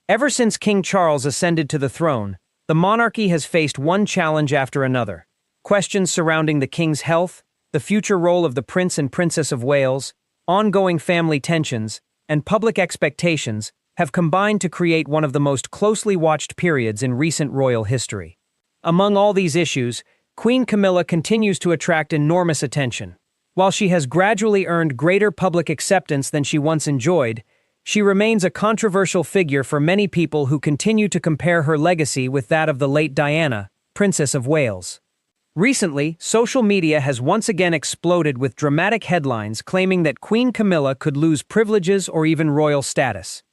Ever since King Charles ascended to the throne, the monarchy has faced one challenge after another. Questions surrounding the king's health, the future role of the Prince and Princess of Wales, ongoing family tensions, and public expectations have combined to create one of the most closely watched periods in recent royal history. Among all these issues, Queen Camilla continues to attract enormous attention. While she has gradually earned greater public acceptance than she once enjoyed, she remains a controversial figure for many people who continue to compare her legacy with that of the late Diana, Princess of Wales. Recently, social media has once again exploded with dramatic headlines claiming that Queen Camilla could lose privileges or even royal status.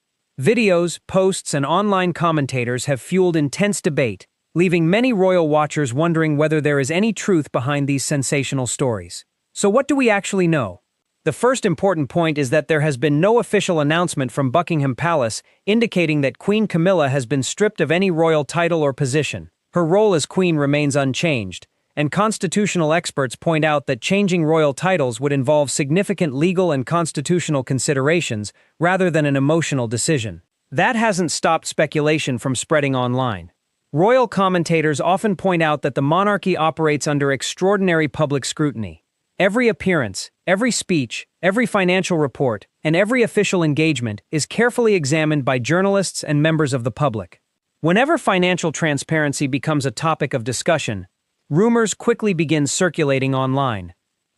Videos, posts, and online commentators have fueled intense debate, leaving many royal watchers wondering whether there is any truth behind these sensational stories. So what do we actually know? The first important point is that there has been no official announcement from Buckingham Palace indicating that Queen Camilla has been stripped of any royal title or position. Her role as queen remains unchanged, and constitutional experts point out that changing royal titles would involve significant legal and constitutional considerations rather than an emotional decision. That hasn't stopped speculation from spreading online. Royal commentators often point out that the monarchy operates under extraordinary public scrutiny. Every appearance, every speech, every financial report, and every official engagement is carefully examined by journalists and members of the public. Whenever financial transparency becomes a topic of discussion, rumors quickly begin circulating online.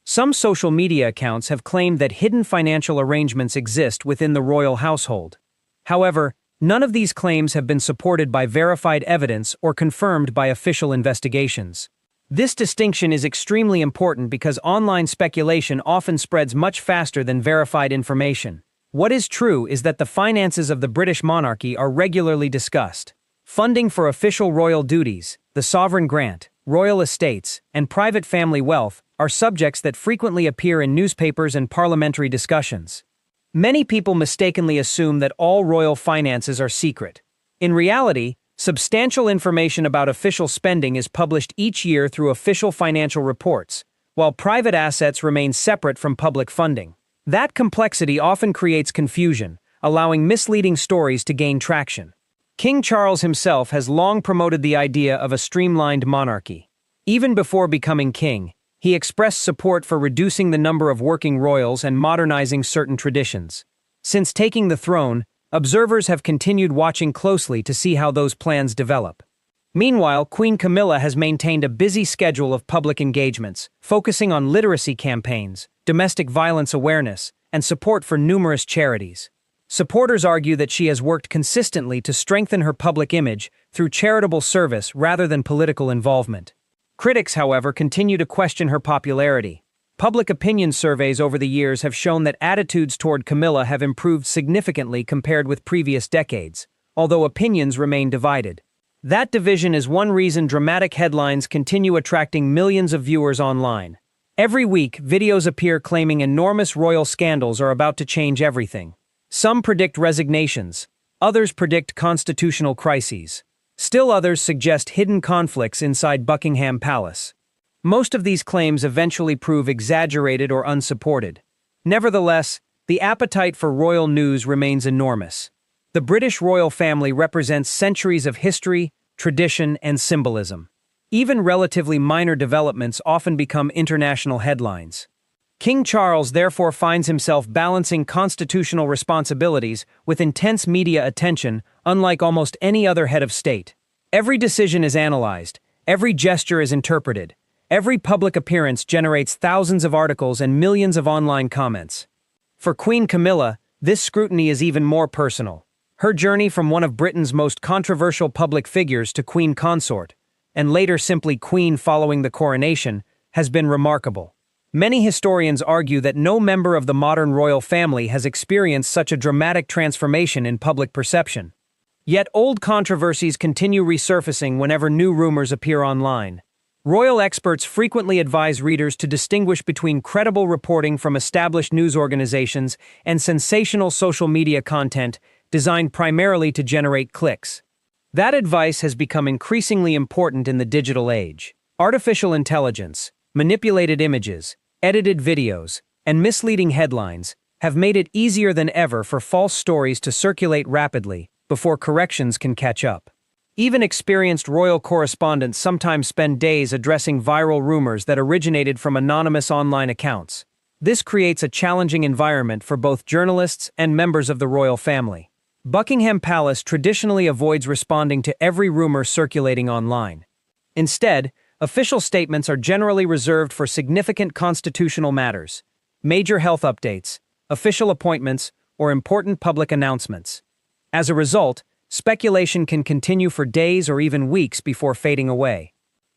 Some social media accounts have claimed that hidden financial arrangements exist within the royal household. However, none of these claims have been supported by verified evidence or confirmed by official investigations. This distinction is extremely important because online speculation often spreads much faster than verified information. What is true is that the finances of the British monarchy are regularly discussed. Funding for official royal duties, the sovereign grant, royal estates, and private family wealth are subjects that frequently appear in newspapers and parliamentary discussions. Many people mistakenly assume that all royal finances are secret. In reality, substantial information about official spending is published each year through official financial reports, while private assets remain separate from public funding. That complexity often creates confusion, allowing misleading stories to gain traction. King Charles himself has long promoted the idea of a streamlined monarchy. Even before becoming king, he expressed support for reducing the number of working royals and modernizing certain traditions. Since taking the throne, observers have continued watching closely to see how those plans develop. Meanwhile, Queen Camilla has maintained a busy schedule of public engagements, focusing on literacy campaigns, domestic violence awareness, and support for numerous charities. Supporters argue that she has worked consistently to strengthen her public image through charitable service rather than political involvement. Critics, however, continue to question her popularity. Public opinion surveys over the years have shown that attitudes toward Camilla have improved significantly compared with previous decades, although opinions remain divided. That division is one reason dramatic headlines continue attracting millions of viewers online. Every week, videos appear claiming enormous royal scandals are about to change everything. Some predict resignations, others predict constitutional crises. Still others suggest hidden conflicts inside Buckingham Palace. Most of these claims eventually prove exaggerated or unsupported. Nevertheless, the appetite for royal news remains enormous. The British royal family represents centuries of history, tradition, and symbolism. Even relatively minor developments often become international headlines. King Charles therefore finds himself balancing constitutional responsibilities with intense media attention, unlike almost any other head of state. Every decision is analyzed, every gesture is interpreted. Every public appearance generates thousands of articles and millions of online comments. For Queen Camilla, this scrutiny is even more personal. Her journey from one of Britain's most controversial public figures to queen consort, and later simply queen following the coronation, has been remarkable. Many historians argue that no member of the modern royal family has experienced such a dramatic transformation in public perception. Yet old controversies continue resurfacing whenever new rumors appear online. Royal experts frequently advise readers to distinguish between credible reporting from established news organizations and sensational social media content designed primarily to generate clicks. That advice has become increasingly important in the digital age. Artificial intelligence, manipulated images, edited videos, and misleading headlines have made it easier than ever for false stories to circulate rapidly before corrections can catch up. Even experienced royal correspondents sometimes spend days addressing viral rumors that originated from anonymous online accounts. This creates a challenging environment for both journalists and members of the royal family. Buckingham Palace traditionally avoids responding to every rumor circulating online. Instead, official statements are generally reserved for significant constitutional matters, major health updates, official appointments, or important public announcements. As a result, speculation can continue for days or even weeks before fading away.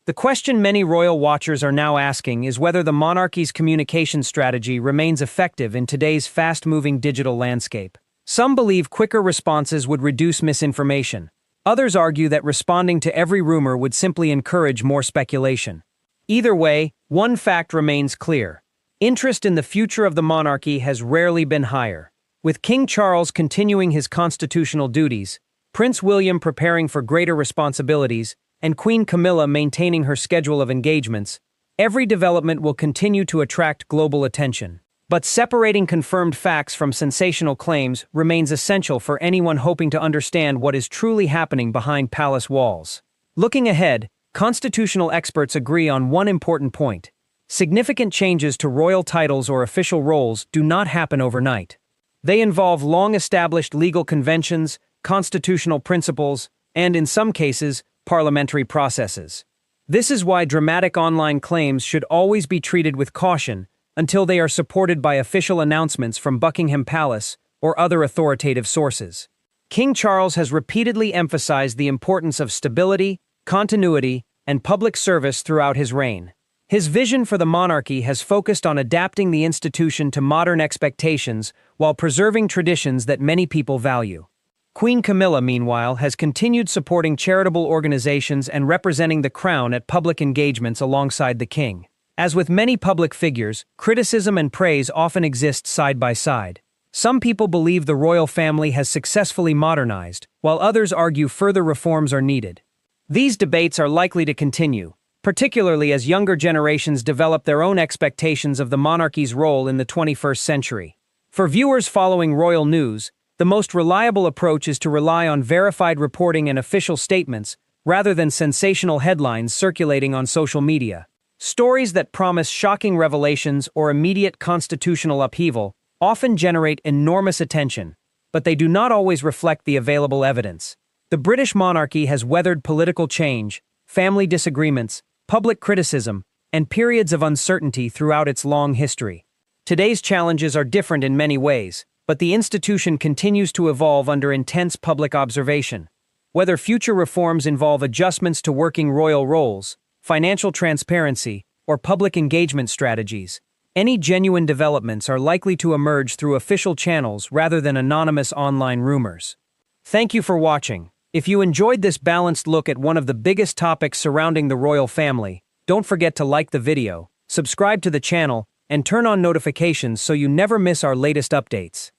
The question many royal watchers are now asking is whether the monarchy's communication strategy remains effective in today's fast-moving digital landscape. Some believe quicker responses would reduce misinformation. Others argue that responding to every rumor would simply encourage more speculation. Either way, one fact remains clear. Interest in the future of the monarchy has rarely been higher. With King Charles continuing his constitutional duties, Prince William preparing for greater responsibilities, and Queen Camilla maintaining her schedule of engagements, every development will continue to attract global attention. But separating confirmed facts from sensational claims remains essential for anyone hoping to understand what is truly happening behind palace walls. Looking ahead, constitutional experts agree on one important point. Significant changes to royal titles or official roles do not happen overnight. They involve long-established legal conventions, constitutional principles, and in some cases, parliamentary processes. This is why dramatic online claims should always be treated with caution until they are supported by official announcements from Buckingham Palace or other authoritative sources. King Charles has repeatedly emphasized the importance of stability, continuity, and public service throughout his reign. His vision for the monarchy has focused on adapting the institution to modern expectations while preserving traditions that many people value. Queen Camilla, meanwhile, has continued supporting charitable organizations and representing the crown at public engagements alongside the king. As with many public figures, criticism and praise often exist side by side. Some people believe the royal family has successfully modernized, while others argue further reforms are needed. These debates are likely to continue, particularly as younger generations develop their own expectations of the monarchy's role in the 21st century. For viewers following royal news, the most reliable approach is to rely on verified reporting and official statements rather than sensational headlines circulating on social media. Stories that promise shocking revelations or immediate constitutional upheaval often generate enormous attention, but they do not always reflect the available evidence. The British monarchy has weathered political change, family disagreements, public criticism, and periods of uncertainty throughout its long history. Today's challenges are different in many ways, but the institution continues to evolve under intense public observation. Whether future reforms involve adjustments to working royal roles, financial transparency, or public engagement strategies, any genuine developments are likely to emerge through official channels rather than anonymous online rumors. Thank you for watching. If you enjoyed this balanced look at one of the biggest topics surrounding the royal family, don't forget to like the video, subscribe to the channel, and turn on notifications so you never miss our latest updates.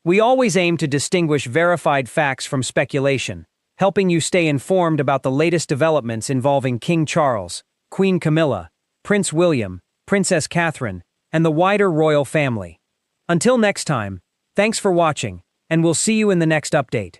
We always aim to distinguish verified facts from speculation, helping you stay informed about the latest developments involving King Charles, Queen Camilla, Prince William, Princess Catherine, and the wider royal family. Until next time, thanks for watching, and we'll see you in the next update.